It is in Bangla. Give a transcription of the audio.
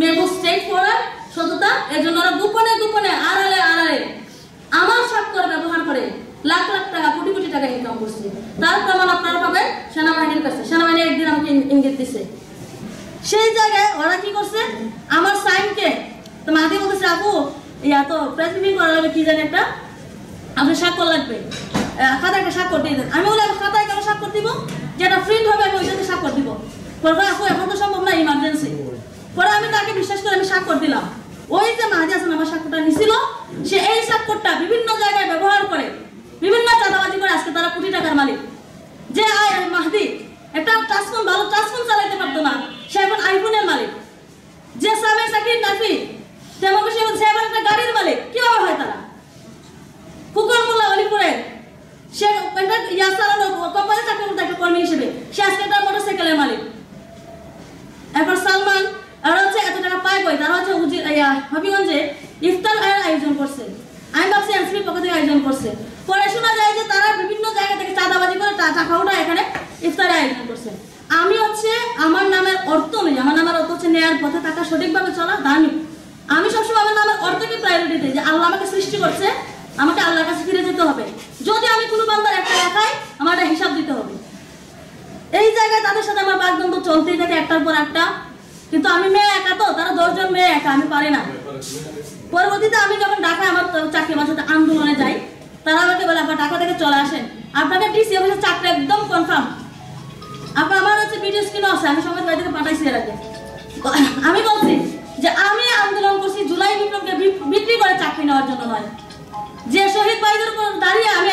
মেহবুব স্ট্রেট ফরওয়ার্ড সততা, এর জন্য ওরা গোপনে গোপনে আড়ালে আড়ালে আমার স্বাক্ষর ব্যবহার করে লাখ লাখ টাকা কোটি কোটি টাকা ইনকাম করছে। তার প্রমাণ আপনারা পাবেন সেনাবাহিনীর কাছে। সেনাবাহিনী একদিন আমাকে ইঙ্গিত দিছে, সেই জায়গায় ওরা কি করছে আমার সাইনকে তো মাদি বলতেছে আপু ইয়া তো প্রেস ব্রিফিং করা লাগবে, কি জানি একটা আপনার স্বাক্ষর লাগবে, খাতায় একটা স্বাক্ষর দিয়ে দেন। আমি বলে খাতায় কেন স্বাক্ষর দিব, যেটা প্রিন্ট হবে আমি ওইটাতে স্বাক্ষর দিব। পরে আপু এখন তো সম্ভব না, ইমার্জেন্সি। পরে আমি তাকে বিশ্বাস করে আমি স্বাক্ষর দিলাম। ওই যে মাহাদি হাসান আমার স্বাক্ষরটা নিছিল, সে এই স্বাক্ষরটা বিভিন্ন জায়গায় ব্যবহার করে বিভিন্ন চাঁদাবাজি করে আজকে তারা কোটি টাকার মালিক। যে মাহাদি একটা টাচফোন ভালো টাচফোন চালাইতে পারতো না, সে এখন আইফোনের মালিক। যে সামে সাকির নাফি তেমন সে এখন একটা গাড়ির মালিক। কিভাবে হয় তারা? ফুকর মোল্লা অলিপুরে সে একটা ইয়া চালানো কোম্পানি চাকরি করতো একটা কর্মী হিসেবে, সে আজকে একটা মোটরসাইকেলের মালিক। এখন সালমান আর হচ্ছে এত টাকা পায় কই, তারা হচ্ছে হবিগঞ্জে ইফতার আয়োজন করছে। আমি ভাবছি এনসিপির পক্ষ থেকে আয়োজন করছে। পরে শোনা যায় যে তারা বিভিন্ন জায়গা থেকে চাঁদাবাজি করে টাকা উঠায় এখানে ইফতার আয়োজন করছে। আমি হচ্ছে আমার নামের অর্থ নেই, আমার নামের অর্থ হচ্ছে নেয়ার পথে থাকা, সঠিকভাবে চলা, ধার্মিক। আমি সবসময় আমার নামের অর্থকে প্রায়োরিটি দিই, যে আল্লাহ আমাকে সৃষ্টি করছে, আমাকে আল্লাহর কাছে ফিরে যেতে হবে। যদি আমি কোনো বান্দার একটা দেখাই আমার একটা হিসাব দিতে হবে। এই জায়গায় তাদের সাথে আমার বাগদ্বন্দ্ব চলতেই থাকে একটার পর একটা। কিন্তু আমি মেয়ে একা, তো তারা 10 জন মেয়ে একা, আমি পারি না। পরবর্তীতে আমি যখন ঢাকায় আমার চাকরি বাজাতে আন্দোলনে যাই, তারা আমাকে বলে আপনার ঢাকা থেকে চলে আসেন, আপনাকে ডিসি অফিসের চাকরি একদম কনফার্ম। আপনার আমার হচ্ছে ভিডিও স্ক্রিনও আছে, আমি সমাজ বাড়ি থেকে পাঠাইছি এর আগে। আমি বলছি যে আমি আন্দোলন করছি জুলাই বিপ্লবকে বিক্রি করে চাকরি নেওয়ার জন্য নয়। যে শহীদ ভাইদের উপর দাঁড়িয়ে আমি